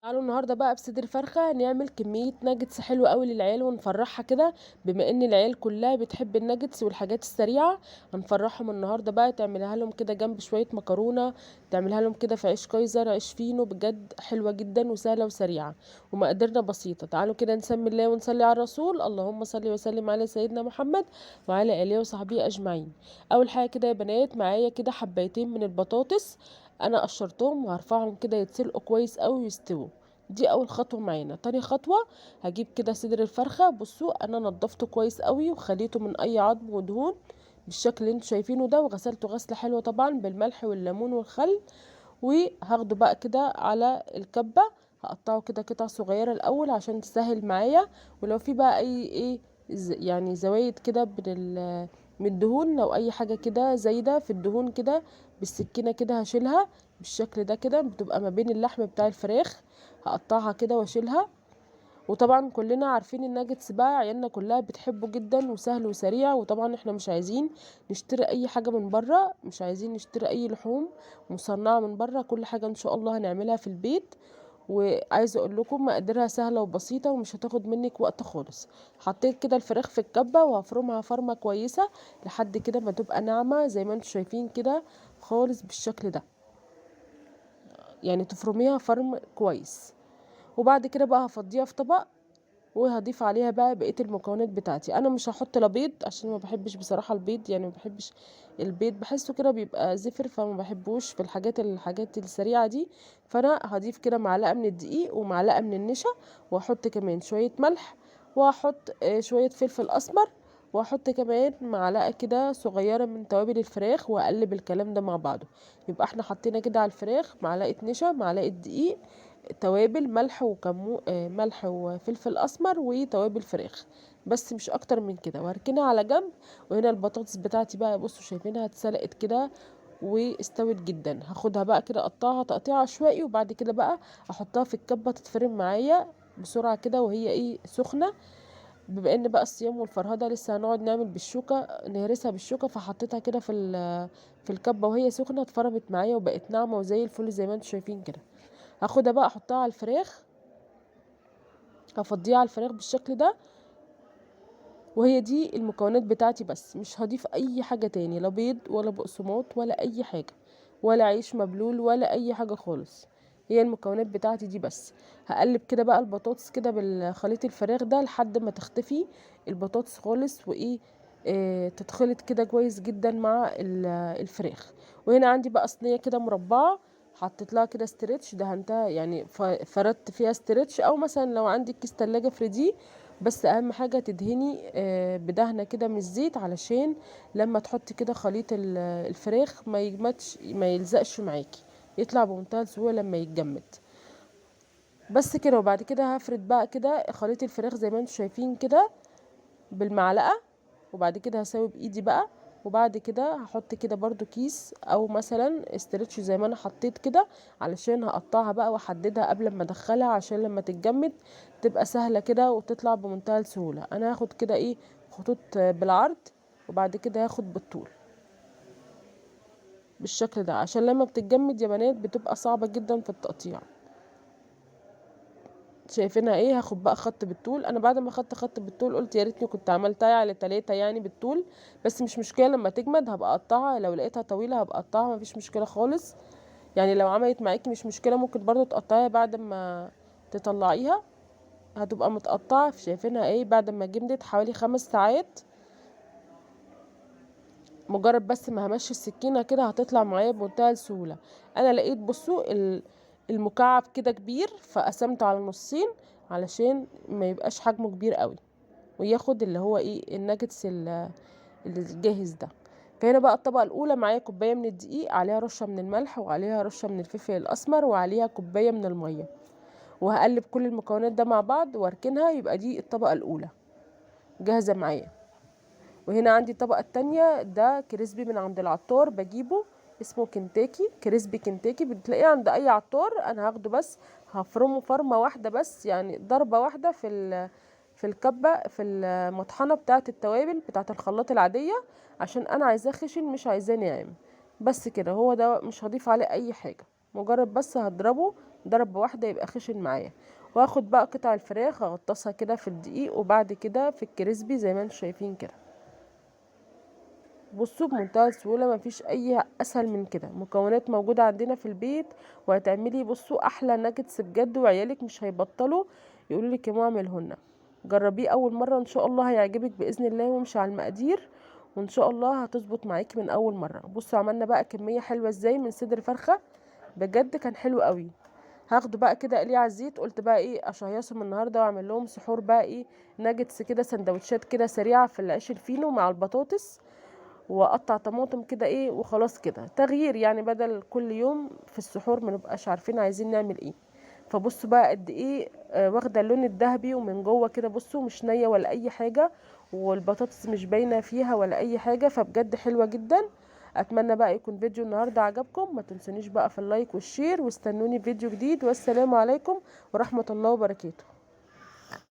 تعالوا النهارده بقى بصدر فرخة نعمل كمية ناجتس حلوة قوي للعيال ونفرحها كده. بما ان العيال كلها بتحب الناجتس والحاجات السريعة، هنفرحهم النهارده بقى. تعملها لهم كده جنب شوية مكرونة، تعملها لهم كده في عيش كايزر، عيش فينو، بجد حلوة جدا وسهلة وسريعة ومقاديرنا بسيطة. تعالوا كده نسمي الله ونصلي على الرسول. اللهم صل وسلم على سيدنا محمد وعلى اله وصحبه اجمعين. اول حاجة كده يا بنات، معايا كده حبايتين من البطاطس، انا قشرتهم وهرفعهم كده يتسلقوا كويس قوي ويستووا. دي اول خطوه معانا. تاني خطوه، هجيب كده صدر الفرخه. بصوا انا نضفته كويس قوي وخليته من اي عظم ودهون بالشكل اللي انتوا شايفينه ده، وغسلته غسله حلوه طبعا بالملح والليمون والخل. وهاخده بقى كده على الكبه، هقطعه كده قطع صغيره الاول عشان تسهل معايا. ولو في بقى اي يعني زوايد كده من الدهون، لو اي حاجه كده زايده في الدهون كده، بالسكينه كده هشيلها بالشكل ده كده، بتبقى ما بين اللحم بتاع الفراخ. هقطعها كده واشيلها. وطبعا كلنا عارفين الناجتس بقى، عيالنا كلها بتحبه جدا وسهل وسريع. وطبعا احنا مش عايزين نشتري اي حاجة من بره، مش عايزين نشتري اي لحوم مصنعة من بره. كل حاجة ان شاء الله هنعملها في البيت. وعايزه اقول لكم مقاديرها سهله وبسيطه ومش هتاخد منك وقت خالص. حطيت كده الفراخ في الكبه وهفرمها فرمه كويسه لحد كده ما تبقى ناعمه زي ما انتم شايفين كده خالص بالشكل ده. يعني تفرميها فرم كويس. وبعد كده بقى هفضيها في طبق، وهضيف عليها بقى بقيه المكونات بتاعتي. انا مش هحط لا بيض عشان ما بحبش بصراحه البيض، يعني ما بحبش البيض، بحسه كده بيبقى زفر فما بحبوش في الحاجات السريعه دي. فانا هضيف كده معلقه من الدقيق ومعلقه من النشا، واحط كمان شويه ملح، واحط شويه فلفل اسمر، واحط كمان معلقه كده صغيره من توابل الفراخ، واقلب الكلام ده مع بعضه. يبقى احنا حطينا كده على الفراخ معلقه نشا، معلقه دقيق، توابل ملح ملح وفلفل اسمر وتوابل فراخ، بس مش اكتر من كده. وهركنها على جنب. وهنا البطاطس بتاعتي بقى، بصوا شايفينها اتسلقت كده واستوت جدا. هاخدها بقى كده اقطعها تقطيع عشوائي، وبعد كده بقى احطها في الكبه تتفرم معايا بسرعه كده وهي سخنه. بما ان بقى الصيام والفرهده لسه هنقعد نعمل بالشوكه نهرسها بالشوكه، فحطيتها كده في الكبه وهي سخنه، اتفرمت معايا وبقت ناعمه وزي الفل زي ما انتم شايفين كده. هاخدها بقى احطها على الفراخ، هفضيها على الفراخ بالشكل ده. وهي دي المكونات بتاعتي بس، مش هضيف اي حاجة تاني، لا بيض ولا بقسماط ولا اي حاجة، ولا عيش مبلول ولا اي حاجة خالص. هي المكونات بتاعتي دي بس. هقلب كده بقى البطاطس كده بالخليط الفراخ ده لحد ما تختفي البطاطس خالص تتخلط كده كويس جدا مع الفراخ. وهنا عندي بقى صينية كده مربعة، حطيت لها كده ستريتش دهنتها، يعني فردت فيها ستريتش، او مثلا لو عندك كيس تلاجة فريديه. بس اهم حاجة تدهني بدهنة كده من الزيت، علشان لما تحطي كده خليط الفراخ ما يجمدش، ما يلزقش معاكي، يطلع بمنتهى السهولة لما يتجمد. بس كده. وبعد كده هفرد بقى كده خليط الفراخ زي ما انتم شايفين كده بالمعلقة. وبعد كده هسوي بايدي بقى. وبعد كده هحط كده برضو كيس او مثلا استرتش زي ما انا حطيت كده، علشان هقطعها بقى واحددها قبل ما ادخلها، عشان لما تتجمد تبقى سهلة كده وتطلع بمنتهى السهولة. انا هاخد كده خطوط بالعرض، وبعد كده هاخد بالطول بالشكل ده، عشان لما بتتجمد يا بنات بتبقى صعبة جدا في التقطيع. شايفينها هاخد بقى خط بالطول. انا بعد ما خدت خط بالطول قلت يا ريتني كنت عملتها على 3 يعني بالطول، بس مش مشكله، لما تجمد هبقى اقطعها. لو لقيتها طويله هبقى اقطعها، مفيش مشكله خالص. يعني لو عملت معاكي مش مشكله، ممكن برضو تقطعيها بعد ما تطلعيها، هتبقى متقطعه. شايفينها بعد ما جمدت حوالي 5 ساعات، مجرد بس ما همشي السكينه كده هتطلع معايا بمنتهى السهوله. انا لقيت بصوا المكعب كده كبير، فقسمته على نصين علشان ما يبقاش حجمه كبير قوي، وياخد اللي هو الناجتس الجاهز ده. فهنا بقى الطبقه الاولى معايا كوبايه من الدقيق، عليها رشه من الملح، وعليها رشه من الفلفل الاسمر، وعليها كوبايه من الميه. وهقلب كل المكونات ده مع بعض واركنها. يبقى دي الطبقه الاولى جاهزه معايا. وهنا عندي الطبقة التانية، ده كريسبي من عند العطار بجيبه، اسمه كنتاكي، كريسبي كنتاكي، بتلاقيه عند اي عطار. انا هاخده بس هفرمه فرمة واحدة بس، يعني ضربة واحدة في الكبة، في المطحنة بتاعة التوابل بتاعة الخلاط العادية، عشان انا عايزاه خشن مش عايزاه ناعم. بس كده، هو ده، مش هضيف عليه اي حاجة. مجرد بس هضربه ضربة واحدة يبقى خشن معايا. وهاخد بقى قطع الفراخ اغطسها كده في الدقيق وبعد كده في الكريسبي زي ما انتم شايفين كده. بصوا بمنتهى السهولة، مفيش اي اسهل من كده، مكونات موجودة عندنا في البيت وهتعملي بصوا احلى ناجتس بجد، وعيالك مش هيبطلوا يقولوا لك يا ماما اعملهن. جربيه اول مرة ان شاء الله هيعجبك باذن الله، وامشي على المقادير وان شاء الله هتظبط معاكي من اول مرة. بصوا عملنا بقى كمية حلوة ازاي من صدر فرخة، بجد كان حلو قوي. هاخده بقى كده اقليه على الزيت، قلت بقى ايه اشيصهم النهارده واعمل لهم سحور بقى ايه، ناجتس كده سندوتشات كده سريعه في العيش الفينو مع البطاطس، واقطع طماطم كده ايه، وخلاص كده تغيير يعني، بدل كل يوم في السحور ما نبقاش عارفين عايزين نعمل ايه. فبصوا بقى قد ايه واخده اللون الذهبي ومن جوه كده، بصوا مش نيه ولا اي حاجه، والبطاطس مش باينه فيها ولا اي حاجه، فبجد حلوه جدا. اتمنى بقى يكون فيديو النهارده عجبكم، ما تنسونيش بقى في اللايك والشير، واستنوني في فيديو جديد، والسلام عليكم ورحمه الله وبركاته.